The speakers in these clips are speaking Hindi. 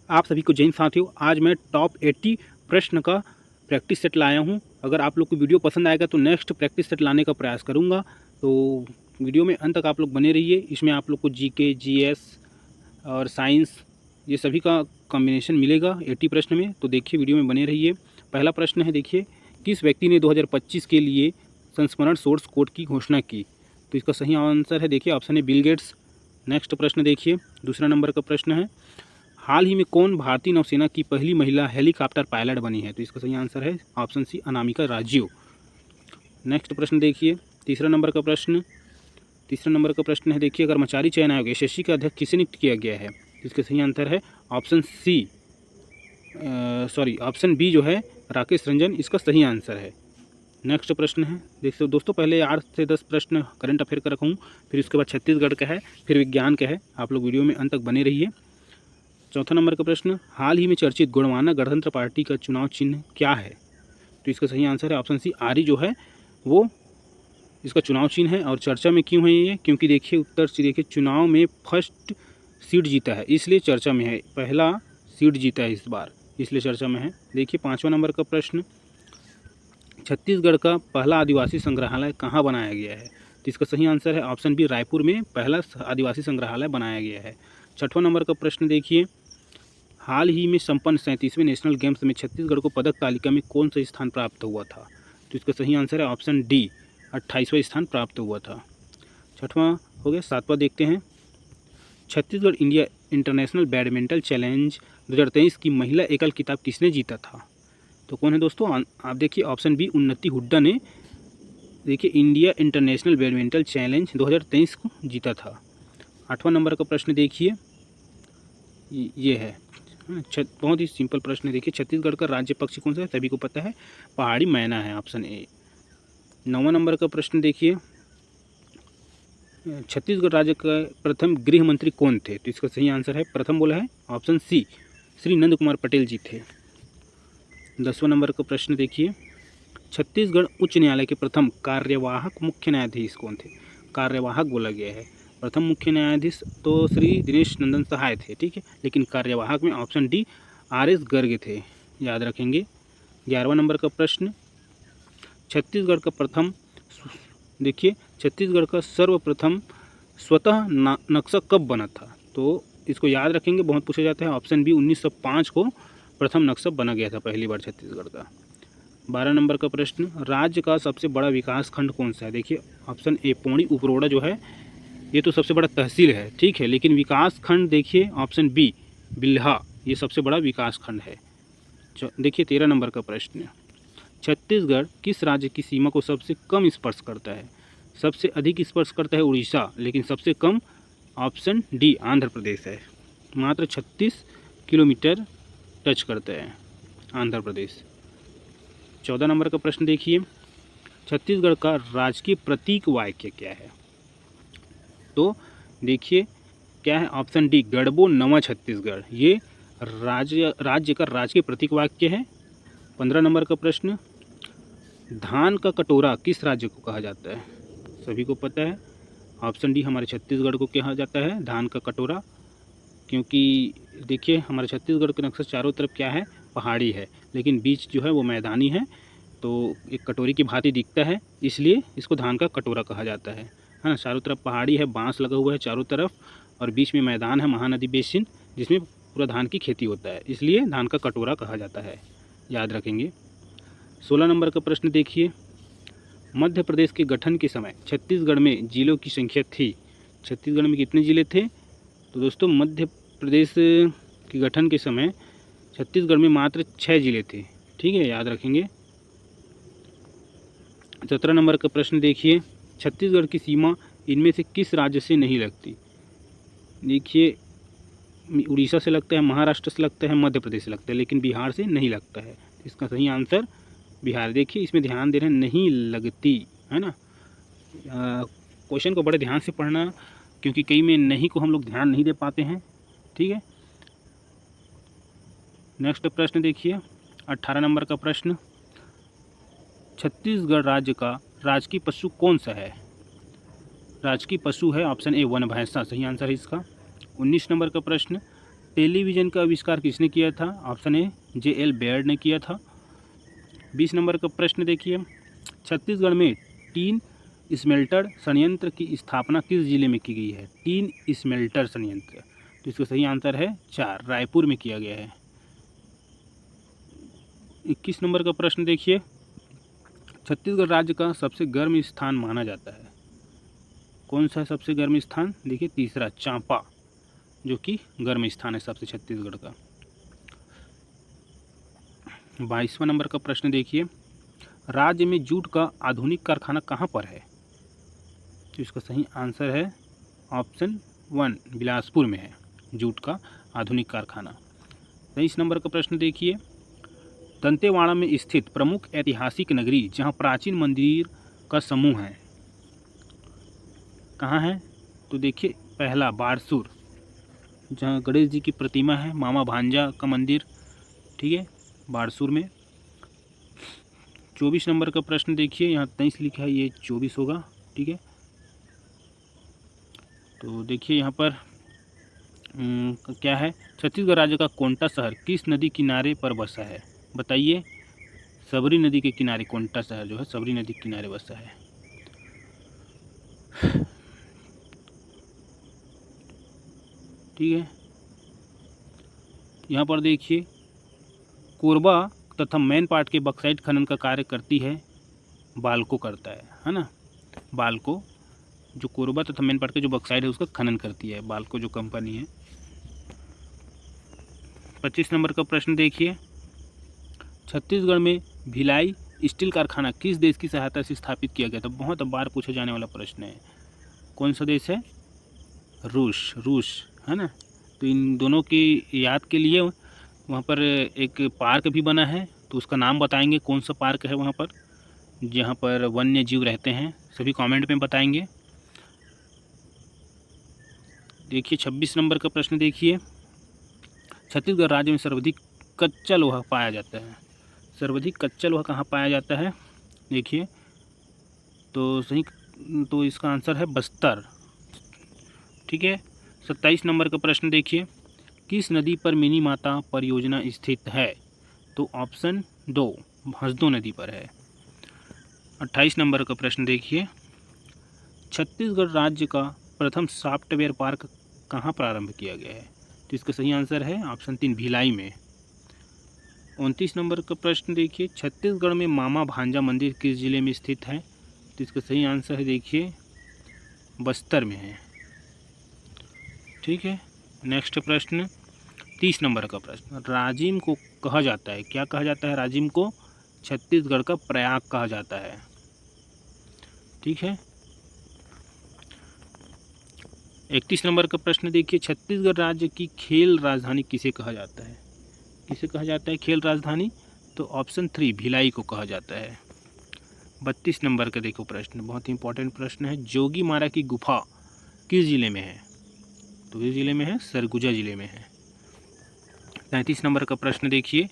आप सभी को जय हिंद साथियों। आज मैं टॉप 80 प्रश्न का प्रैक्टिस सेट लाया हूं। अगर आप लोग को वीडियो पसंद आएगा तो नेक्स्ट प्रैक्टिस सेट लाने का प्रयास करूंगा। तो वीडियो में अंत तक आप लोग बने रहिए। इसमें आप लोग को जीके, जीएस और साइंस ये सभी का कॉम्बिनेशन मिलेगा 80 प्रश्न में। तो देखिए, वीडियो में बने रहिए। पहला प्रश्न है, देखिए, किस व्यक्ति ने 2025 के लिए संस्मरण सोर्स कोड की घोषणा की? तो इसका सही आंसर है, देखिए, ऑप्शन है बिल गेट्स। नेक्स्ट प्रश्न देखिए, दूसरा नंबर का प्रश्न है, हाल ही में कौन भारतीय नौसेना की पहली महिला हेलीकॉप्टर पायलट बनी है? तो इसका सही आंसर है option C, Anamika Raju. Next प्रश्न देखिए, तीसरा नंबर का प्रश्न है, देखिए, कर्मचारी चयन आयोग एसएससी का अध्यक्ष किसे नियुक्त किया गया है? तो इसका सही आंसर है ऑप्शन सी, ऑप्शन बी जो है राकेश रंजन, इसका सही आंसर है। नेक्स्ट प्रश्न है, देखिए दोस्तों, पहले 8 से 10 प्रश्न करंट अफेयर का रखूँ, फिर उसके बाद छत्तीसगढ़ का है, फिर विज्ञान का है। आप लोग वीडियो में अंत तक बने रहिए। चौथा नंबर का प्रश्न, हाल ही में चर्चित गोंडवाना गणतंत्र पार्टी का चुनाव चिन्ह क्या है? तो इसका सही आंसर है ऑप्शन सी, आरी जो है वो इसका चुनाव चिन्ह है। और चर्चा में क्यों है ये? क्योंकि देखिए, उत्तर से देखिए, चुनाव में फर्स्ट सीट जीता है, इसलिए चर्चा में है। पहला सीट जीता है इस बार, इसलिए चर्चा में है। देखिए, पाँचवा नंबर का प्रश्न, छत्तीसगढ़ का पहला आदिवासी संग्रहालय कहाँ बनाया गया है? तो इसका सही आंसर है ऑप्शन बी, रायपुर में पहला आदिवासी संग्रहालय बनाया गया है। छठवां नंबर का प्रश्न देखिए, हाल ही में संपन्न 37वें नेशनल गेम्स में छत्तीसगढ़ को पदक तालिका में कौन सा स्थान प्राप्त हुआ था? तो इसका सही आंसर है ऑप्शन डी, 28वां स्थान प्राप्त हुआ था। छठवां हो गया। सातवां देखते हैं, Chhattisgarh India international badminton challenge 2023 की महिला एकल खिताब किसने जीता था? तो कौन है दोस्तों? आप देखिए, ऑप्शन बी, उन्नति हुड्डा ने, देखिए, इंडिया इंटरनेशनल बैडमिंटन चैलेंज 2023 को जीता था। आठवां नंबर का प्रश्न देखिए, ये है बहुत ही सिंपल प्रश्न है। देखिए, छत्तीसगढ़ का राज्य पक्षी कौन सा है? सभी को पता है, पहाड़ी मैना है, ऑप्शन ए। नौवां नंबर का प्रश्न देखिए, छत्तीसगढ़ राज्य का प्रथम गृह मंत्री कौन थे? तो इसका सही आंसर है, प्रथम बोला है ऑप्शन सी, श्री नंद कुमार पटेल जी थे। 10वां नंबर का प्रश्न देखिए, छत्तीसगढ़ उच्च न्यायालय के प्रथम कार्यवाहक मुख्य न्यायाधीश कौन थे? कार्यवाहक बोला गया है, प्रथम मुख्य न्यायाधीश तो श्री दिनेश नंदन सहाय थे, ठीक है, लेकिन कार्यवाहक में ऑप्शन डी, आर.एस. गर्ग थे, याद रखेंगे। 11वां नंबर का प्रश्न, छत्तीसगढ़ का प्रथम, देखिए, छत्तीसगढ़ का सर्वप्रथम स्वतः नक्शा कब बना था? तो इसको याद रखेंगे, बहुत पूछा जाता है। ऑप्शन बी, 1905 को प्रथम नक्शा बना गया था पहली बार छत्तीसगढ़ का। 12 नंबर का प्रश्न, राज्य का सबसे बड़ा विकास खंड कौन सा है? देखिए, ऑप्शन ए, पौड़ी उपरोड़ा जो है ये तो सबसे बड़ा तहसील है, ठीक है, लेकिन विकास खंड देखिए ऑप्शन बी, बिल्हा, ये सबसे बड़ा विकास खंड है। देखिए, 13 नंबर का प्रश्न, छत्तीसगढ़ किस राज्य की सीमा को सबसे कम स्पर्श करता है? सबसे अधिक स्पर्श करता है उड़ीसा, लेकिन सबसे कम ऑप्शन डी, आंध्र प्रदेश है। मात्र 36 किलोमीटर टच करता है आंध्र प्रदेश। 14 नंबर का प्रश्न देखिए, छत्तीसगढ़ का राजकीय प्रतीक वाक्य क्या है? तो देखिए, क्या है? ऑप्शन डी, गढ़बो नवा छत्तीसगढ़, ये राज्य का राजकीय प्रतीक वाक्य है। 15 नंबर का प्रश्न, धान का कटोरा किस राज्य को कहा जाता है? सभी को पता है, ऑप्शन डी, हमारे छत्तीसगढ़ को कहा जाता है धान का कटोरा, क्योंकि देखिए, हमारे छत्तीसगढ़ का नक्शा चारों तरफ क्या है? पहाड़ी है, लेकिन बीच जो है वो मैदानी है, तो एक कटोरी की भांति दिखता है, इसलिए इसको धान का कटोरा कहा जाता है ना। चारों तरफ पहाड़ी है, बांस लगा हुआ है चारों तरफ, और बीच में मैदान है, महानदी बेसिन, जिसमें पूरा धान की खेती होता है, इसलिए धान का कटोरा कहा जाता है, याद रखेंगे। 16 नंबर का प्रश्न देखिए, मध्य प्रदेश के गठन के समय छत्तीसगढ़ में जिलों की संख्या थी? छत्तीसगढ़ में कितने ज़िले थे? तो दोस्तों, मध्य प्रदेश के गठन के समय छत्तीसगढ़ में मात्र 6 ज़िले थे, ठीक है, याद रखेंगे। 17 नंबर का प्रश्न देखिए, छत्तीसगढ़ की सीमा इनमें से किस राज्य से नहीं लगती? देखिए, उड़ीसा से लगता है, महाराष्ट्र से लगता है, मध्य प्रदेश से लगता है, लेकिन बिहार से नहीं लगता है। इसका सही आंसर बिहार। देखिए, इसमें ध्यान दे रहे हैं, नहीं लगती, है ना। क्वेश्चन को बड़े ध्यान से पढ़ना, क्योंकि कई में नहीं को हम लोग ध्यान नहीं दे पाते हैं, ठीक है। नेक्स्ट प्रश्न देखिए, 18 नंबर का प्रश्न, छत्तीसगढ़ राज्य का राजकीय पशु कौन सा है? राजकीय पशु है ऑप्शन ए, वन भैंसा, सही आंसर है इसका। 19 नंबर का प्रश्न, टेलीविज़न का आविष्कार किसने किया था? Option A जे.एल. बेयर्ड ने किया था। 20 नंबर का प्रश्न देखिए, छत्तीसगढ़ में टीन स्मेल्टर संयंत्र की स्थापना किस जिले में की गई है? टीन स्मेल्टर संयंत्र, तो इसका सही आंसर है 4, रायपुर में किया गया है। 21 नंबर का प्रश्न देखिए, छत्तीसगढ़ राज्य का सबसे गर्म स्थान माना जाता है, कौन सा है सबसे गर्म स्थान? देखिए तीसरा, चांपा, जो कि गर्म स्थान है सबसे छत्तीसगढ़ का। 22वां नंबर का प्रश्न देखिए, राज्य में जूट का आधुनिक कारखाना कहाँ पर है? तो इसका सही आंसर है ऑप्शन 1, बिलासपुर में है जूट का आधुनिक कारखाना। 23 नंबर का प्रश्न देखिए, दंतेवाड़ा में स्थित प्रमुख ऐतिहासिक नगरी जहाँ प्राचीन मंदिर का समूह है, कहाँ है? तो देखिए पहला, बारसूर, जहाँ गणेश जी की प्रतिमा है, मामा भांजा का मंदिर, ठीक है, बारसूर में। 24 नंबर का प्रश्न देखिए, यहाँ 23 लिखा है, ये 24 होगा, ठीक है। तो देखिए यहाँ पर क्या है, छत्तीसगढ़ राज्य का कोंटा शहर किस नदी किनारे पर बसा है? बताइए। सबरी नदी के किनारे कोंटा शहर जो है सबरी नदी के किनारे बसा है। ठीक है, यहाँ पर देखिए, कोरबा तथा मैन पार्ट के बक्साइट खनन का कार्य करती है, बाल्को करता है ना, बाल्को, जो कोरबा तथा मैन पार्ट के जो बक्साइट है उसका खनन करती है, बाल्को जो कंपनी है। 25 नंबर का प्रश्न देखिए, छत्तीसगढ़ में भिलाई स्टील कारखाना किस देश की सहायता से स्थापित किया गया था? बहुत बार पूछा जाने वाला प्रश्न है, कौन सा देश है? रूस है ना। तो इन दोनों की याद के लिए वहाँ पर एक पार्क भी बना है, तो उसका नाम बताएंगे, कौन सा पार्क है वहाँ पर जहाँ पर वन्य जीव रहते हैं, सभी कमेंट में बताएंगे। देखिए 26 नंबर का प्रश्न देखिए, छत्तीसगढ़ राज्य में सर्वाधिक कच्चा लोहा पाया जाता है, सर्वाधिक कच्चा लोहा कहाँ पाया जाता है? देखिए तो इसका आंसर है बस्तर, ठीक है। 27 नंबर का प्रश्न देखिए, किस नदी पर मिनी माता परियोजना स्थित है? तो ऑप्शन 2, हसदो नदी पर है। 28 नंबर का प्रश्न देखिए, छत्तीसगढ़ राज्य का प्रथम सॉफ्टवेयर पार्क कहाँ प्रारंभ किया गया है? तो इसका सही आंसर है ऑप्शन 3, भिलाई में। 29 नंबर का प्रश्न देखिए, छत्तीसगढ़ में मामा भांजा मंदिर किस जिले में स्थित है? तो इसका सही आंसर है देखिए बस्तर में है, ठीक है। नेक्स्ट प्रश्न 30 नंबर का प्रश्न, राजिम को कहा जाता है, क्या कहा जाता है राजिम को? छत्तीसगढ़ का प्रयाग कहा जाता है, ठीक है। 31 नंबर का प्रश्न देखिए, छत्तीसगढ़ राज्य की खेल राजधानी किसे कहा जाता है? किसे कहा जाता है खेल राजधानी? तो ऑप्शन 3, भिलाई को कहा जाता है। 32 नंबर का देखो प्रश्न, बहुत ही इंपॉर्टेंट प्रश्न है, जोगी मारा की गुफा किस जिले में है? तो किस जिले में है? सरगुजा जिले में है। 33 नंबर का प्रश्न देखिए,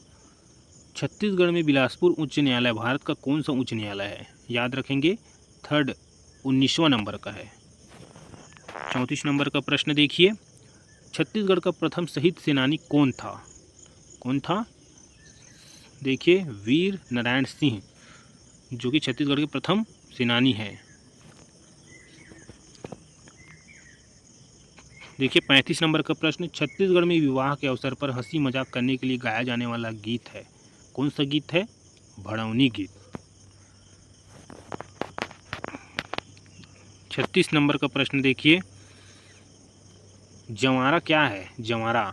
छत्तीसगढ़ में बिलासपुर उच्च न्यायालय भारत का कौन सा उच्च न्यायालय है? याद रखेंगे, 19वां नंबर का है। 34 नंबर का प्रश्न देखिए, छत्तीसगढ़ का प्रथम शहीद सेनानी कौन था? कौन था? देखिए वीर नारायण सिंह, जो कि छत्तीसगढ़ के प्रथम सेनानी हैं। देखिए 35 नंबर का प्रश्न, छत्तीसगढ़ में विवाह के अवसर पर हंसी मजाक करने के लिए गाया जाने वाला गीत है, कौन सा गीत है? भड़ौनी गीत। 36 नंबर का प्रश्न देखिए, जंवारा क्या है? जंवारा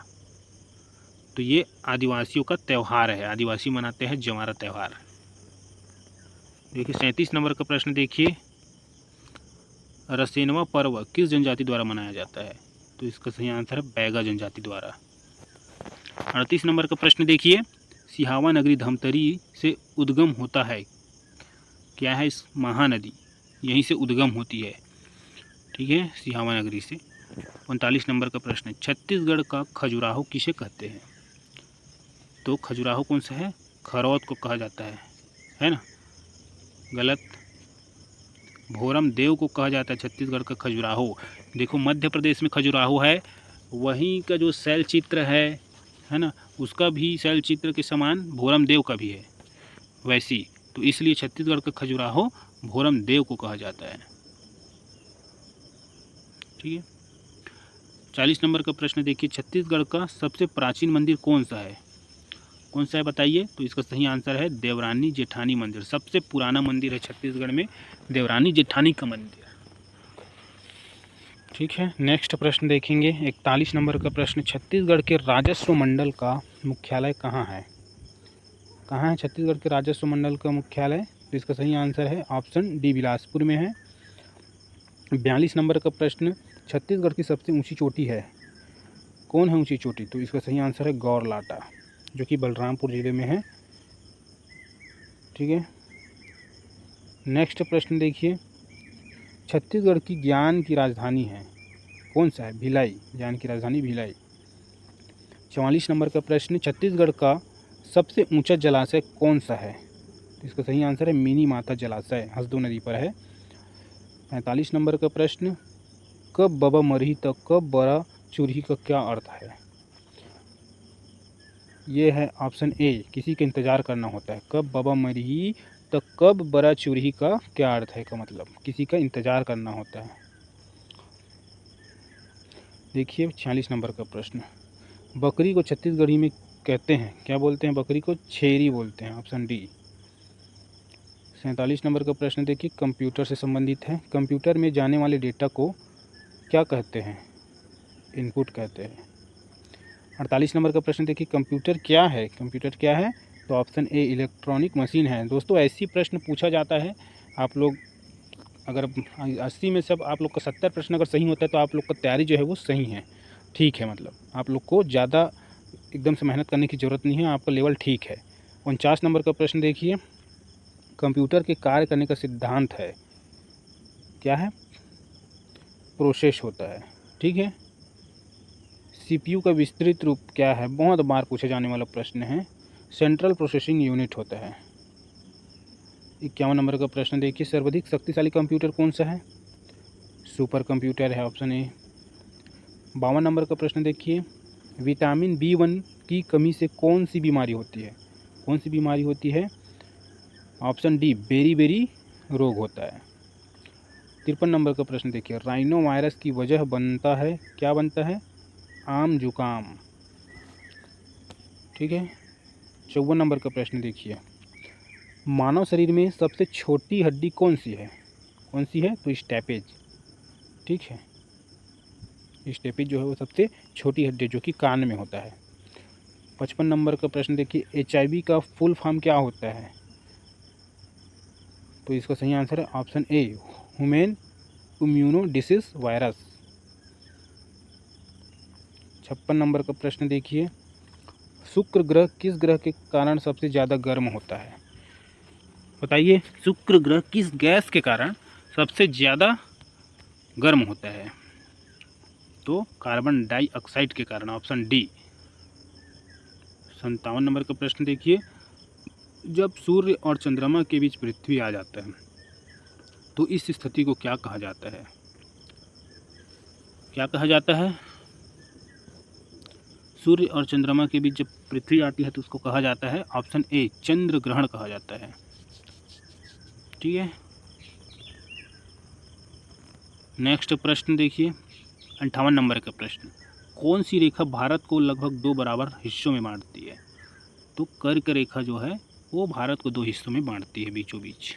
तो ये आदिवासियों का त्यौहार है, आदिवासी मनाते हैं जंवारा त्यौहार। देखिए 37 नंबर का प्रश्न देखिए, रसेनवा पर्व किस जनजाति द्वारा मनाया जाता है? तो इसका सही आंसर है बैगा जनजाति द्वारा। 38 नंबर का प्रश्न देखिए, सिहावा नगरी धमतरी से उद्गम होता है, क्या है? इस महानदी यहीं से उद्गम होती है, ठीक है, सिहावा नगरी से। 39 नंबर का प्रश्न, छत्तीसगढ़ का खजुराहो किसे कहते हैं? तो खजुराहो कौन सा है? खरौत को कहा जाता है ना, गलत। भोरम देव को कहा जाता है छत्तीसगढ़ का खजुराहो। देखो मध्य प्रदेश में खजुराहो है, वहीं का जो शैल चित्र है ना, उसका भी शैल चित्र के समान भोरम देव का भी है वैसी, तो इसलिए छत्तीसगढ़ का खजुराहो भोरम देव को कहा जाता है। ठीक है। 40 नंबर का प्रश्न देखिए, छत्तीसगढ़ का सबसे प्राचीन मंदिर कौन सा है? कौन सा है बताइए? तो इसका सही आंसर है देवरानी जेठानी मंदिर। सबसे पुराना मंदिर है छत्तीसगढ़ में देवरानी जेठानी का मंदिर। ठीक है, नेक्स्ट प्रश्न देखेंगे 41 नंबर का प्रश्न, छत्तीसगढ़ के राजस्व मंडल का मुख्यालय कहाँ है? कहाँ है छत्तीसगढ़ के राजस्व मंडल का मुख्यालय? तो इसका सही आंसर है ऑप्शन डी, बिलासपुर में है। 42 नंबर का प्रश्न, छत्तीसगढ़ की सबसे ऊंची चोटी है, कौन है ऊंची चोटी? तो इसका सही आंसर है गौरलाटा, जो कि बलरामपुर जिले में है। ठीक है, नेक्स्ट प्रश्न देखिए, छत्तीसगढ़ की ज्ञान की राजधानी है, कौन सा है? भिलाई, ज्ञान की राजधानी भिलाई। 44 नंबर का प्रश्न, छत्तीसगढ़ का सबसे ऊंचा जलाशय कौन सा है? तो इसका सही आंसर है मिनी माता जलाशय, हसदो नदी पर है। 45 नंबर का प्रश्न, कब बबा मरही तो कब बड़ा चूरही का क्या अर्थ है? ये है ऑप्शन ए, किसी का इंतज़ार करना होता है। कब बबा मरही तो कब बड़ा चूरही का क्या अर्थ है? का मतलब किसी का इंतज़ार करना होता है। देखिए 46 नंबर का प्रश्न, बकरी को छत्तीसगढ़ी में कहते हैं, क्या बोलते हैं? बकरी को छेरी बोलते हैं, ऑप्शन डी। 47 नंबर का प्रश्न देखिए, कंप्यूटर से संबंधित है, कंप्यूटर में जाने वाले डेटा को क्या कहते हैं? इनपुट कहते हैं। 48 नंबर का प्रश्न देखिए, कंप्यूटर क्या है? कंप्यूटर क्या है? तो ऑप्शन ए, इलेक्ट्रॉनिक मशीन है। दोस्तों ऐसी प्रश्न पूछा जाता है, आप लोग अगर 80 में सब आप लोग का 70 प्रश्न अगर सही होता है तो आप लोग का तैयारी जो है वो सही है, ठीक है। मतलब आप लोग को ज़्यादा एकदम से मेहनत करने की ज़रूरत नहीं है, आपका लेवल ठीक है। 49 नंबर का प्रश्न देखिए, कंप्यूटर के कार्य करने का सिद्धांत है, क्या है? प्रोसेस होता है। ठीक है। सीपीयू का विस्तृत रूप क्या है? बहुत बार पूछे जाने वाला प्रश्न है, सेंट्रल प्रोसेसिंग यूनिट होता है। 51 नंबर का प्रश्न देखिए, सर्वाधिक शक्तिशाली कंप्यूटर कौन सा है? सुपर कंप्यूटर है, ऑप्शन ए। 52 नंबर का प्रश्न देखिए, विटामिन B1 की कमी से कौन सी बीमारी होती है? कौन सी बीमारी होती है? ऑप्शन डी, बेरी बेरी रोग होता है। 53 नंबर का प्रश्न देखिए, राइनो वायरस की वजह बनता है, क्या बनता है? आम जुकाम। ठीक है। 54 नंबर का प्रश्न देखिए, मानव शरीर में सबसे छोटी हड्डी कौन सी है? कौन सी है? तो स्टेपेज। ठीक है, स्टेपेज जो है वो सबसे छोटी हड्डी जो कि कान में होता है। 55 नंबर का प्रश्न देखिए, HIV का फुल फॉर्म क्या होता है? तो इसका सही आंसर है option A, human immuno disease virus. 56 number का प्रश्न देखिए, शुक्र ग्रह किस ग्रह के कारण सबसे ज़्यादा गर्म होता है? बताइए, शुक्र ग्रह किस गैस के कारण सबसे ज़्यादा गर्म होता है? तो कार्बन डाइऑक्साइड के कारण, ऑप्शन डी। 57 नंबर का प्रश्न देखिए, जब सूर्य और चंद्रमा के बीच पृथ्वी आ जाता है तो इस स्थिति को क्या कहा जाता है? क्या कहा जाता है? सूर्य और चंद्रमा के बीच जब पृथ्वी आती है तो उसको कहा जाता है ऑप्शन ए, चंद्र ग्रहण कहा जाता है। ठीक है। नेक्स्ट प्रश्न देखिए, 58 नंबर का प्रश्न, कौन सी रेखा भारत को लगभग 2 बराबर हिस्सों में बांटती है? तो कर्क रेखा जो है वो भारत को 2 हिस्सों में बांटती है, बीचों बीच।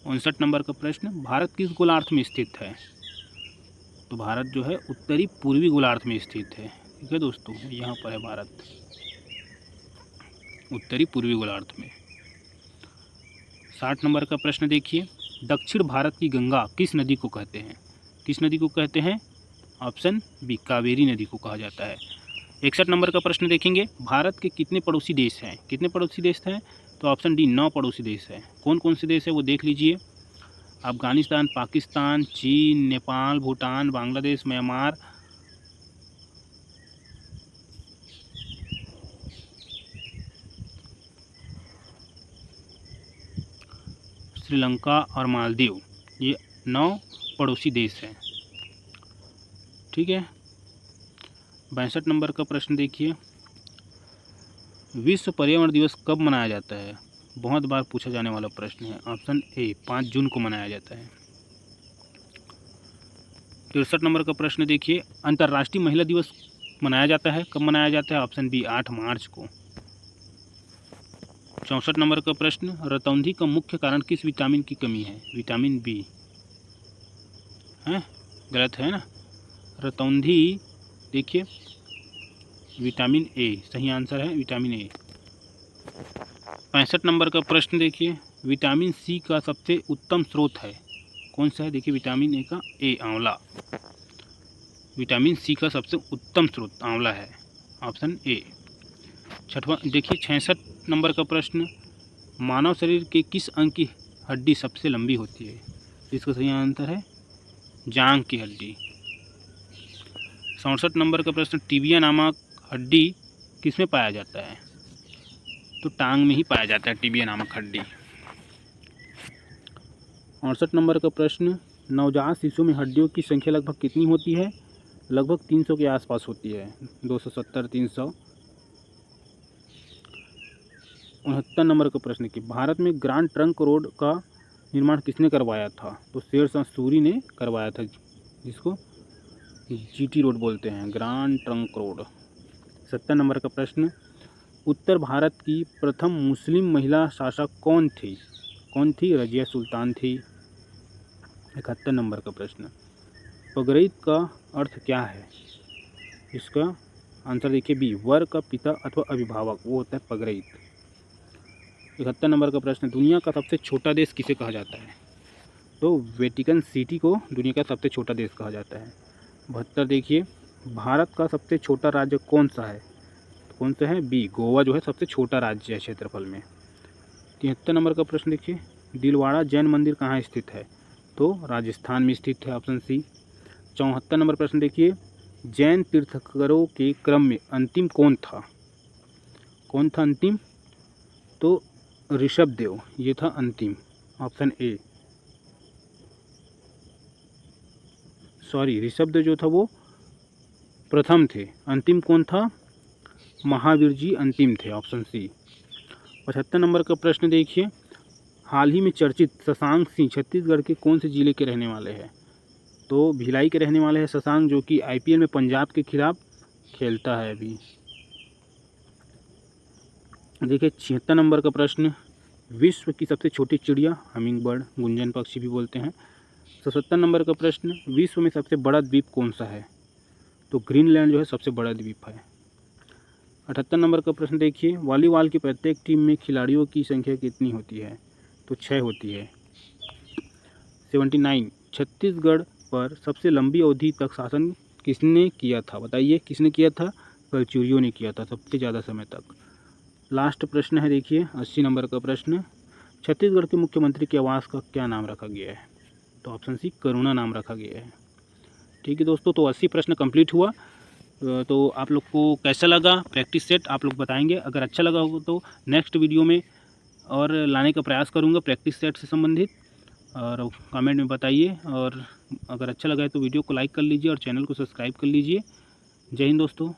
59 नंबर का प्रश्न, भारत किस गोलार्ध में स्थित है? तो भारत जो है उत्तरी पूर्वी गोलार्ध में स्थित है। ठीक है दोस्तों, यहाँ पर है भारत, उत्तरी पूर्वी गोलार्ध में। 60 नंबर का प्रश्न देखिए, दक्षिण भारत की गंगा किस नदी को कहते हैं? किस नदी को कहते हैं? ऑप्शन बी, कावेरी नदी को कहा जाता है। 61 नंबर का प्रश्न देखेंगे, भारत के कितने पड़ोसी देश हैं? कितने पड़ोसी देश हैं? तो ऑप्शन डी, 9 पड़ोसी देश हैं। कौन कौन से देश है वो देख लीजिए, अफगानिस्तान, पाकिस्तान, चीन, नेपाल, भूटान, बांग्लादेश, म्यांमार, श्रीलंका और मालदीव, ये 9 पड़ोसी देश हैं। ठीक है। 62 नंबर का प्रश्न देखिए, विश्व पर्यावरण दिवस कब मनाया जाता है? बहुत बार पूछा जाने वाला प्रश्न है। ऑप्शन ए 5 जून को मनाया जाता है। 63 नंबर का प्रश्न देखिए, अंतर्राष्ट्रीय महिला दिवस मनाया जाता है, कब मनाया जाता है? ऑप्शन बी 8 मार्च को। 64 नंबर का प्रश्न, रतौंधी का मुख्य कारण किस विटामिन की कमी है? विटामिन बी है, गलत है ना। रतौंधी देखिए विटामिन ए, सही आंसर है विटामिन ए। 65 नंबर का प्रश्न देखिए, विटामिन सी का सबसे उत्तम स्रोत है, कौन सा है? देखिए विटामिन ए का ए आंवला, विटामिन सी का सबसे उत्तम स्रोत आंवला है, ऑप्शन ए। छठवां देखिए 66 नंबर का प्रश्न, मानव शरीर के किस अंग की हड्डी सबसे लंबी होती है? इसका सही आंसर है जांघ की हड्डी। 67 नंबर का प्रश्न, टिबिया नामक हड्डी किसमें पाया जाता है? तो टांग में ही पाया जाता है टिबिया नामक हड्डी। 68 नंबर का प्रश्न, नवजात शिशुओं में हड्डियों की संख्या लगभग कितनी होती है? लगभग 300 के आसपास होती है, 270 300। 69 नंबर का प्रश्न कि भारत में ग्रांड ट्रंक रोड का निर्माण किसने करवाया था? तो शेरशाह सूरी ने करवाया था, जिसको जीटी रोड बोलते हैं, ग्रांड ट्रंक रोड। 70 नंबर का प्रश्न, उत्तर भारत की प्रथम मुस्लिम महिला शासक कौन थी? कौन थी? रजिया सुल्तान थी। 71 नंबर का प्रश्न, पगरैत का अर्थ क्या है? इसका आंसर देखिए बी, वर का पिता अथवा अभिभावक, वो होता है पगरैत। 71 नंबर का प्रश्न, दुनिया का सबसे छोटा देश किसे कहा जाता है? तो वेटिकन सिटी को दुनिया का सबसे छोटा देश कहा जाता है। 72 देखिए, भारत का सबसे छोटा राज्य कौन सा है? कौन सा है? बी, गोवा जो है सबसे छोटा राज्य है क्षेत्रफल में। 73 नंबर का प्रश्न देखिए, दिलवाड़ा जैन मंदिर कहाँ स्थित है? तो राजस्थान में स्थित है, ऑप्शन सी। 74 नंबर प्रश्न देखिए, जैन तीर्थंकरों के क्रम में अंतिम कौन था? कौन था अंतिम? तो ऋषभदेव, ये था अंतिम, ऑप्शन ए। सॉरी, ऋषभदेव जो था वो प्रथम थे, अंतिम कौन था? महावीर जी अंतिम थे, ऑप्शन सी। 75 नंबर का प्रश्न देखिए, हाल ही में चर्चित शशांक सिंह छत्तीसगढ़ के कौन से जिले के रहने वाले हैं? तो भिलाई के रहने वाले हैं शशांक, जो कि आईपीएल में पंजाब के खिलाफ खेलता है अभी। देखिए 76 नंबर का प्रश्न, विश्व की सबसे छोटी चिड़िया हमिंग बर्ड, गुंजन पक्षी भी बोलते हैं। 77 नंबर का प्रश्न, विश्व में सबसे बड़ा द्वीप कौन सा है? तो ग्रीनलैंड जो है सबसे बड़ा द्वीप है। 78 नंबर का प्रश्न देखिए, वॉलीबॉल की प्रत्येक टीम में खिलाड़ियों की संख्या कितनी होती है? तो 6 होती है। 79, छत्तीसगढ़ पर सबसे लंबी अवधि तक शासन किसने किया था? बताइए किसने किया था? कलचुरियों ने किया था सबसे ज़्यादा समय तक। लास्ट प्रश्न है देखिए 80 नंबर का प्रश्न, छत्तीसगढ़ के मुख्यमंत्री के आवास का क्या नाम रखा गया है? तो ऑप्शन सी, करुणा नाम रखा गया है। ठीक है दोस्तों, तो 80 प्रश्न कंप्लीट हुआ। तो आप लोग को कैसा लगा प्रैक्टिस सेट, आप लोग बताएंगे। अगर अच्छा लगा हो तो नेक्स्ट वीडियो में और लाने का प्रयास करूँगा प्रैक्टिस सेट से संबंधित, और कमेंट में बताइए। और अगर अच्छा लगा है तो वीडियो को लाइक कर लीजिए और चैनल को सब्सक्राइब कर लीजिए। जय हिंद दोस्तों।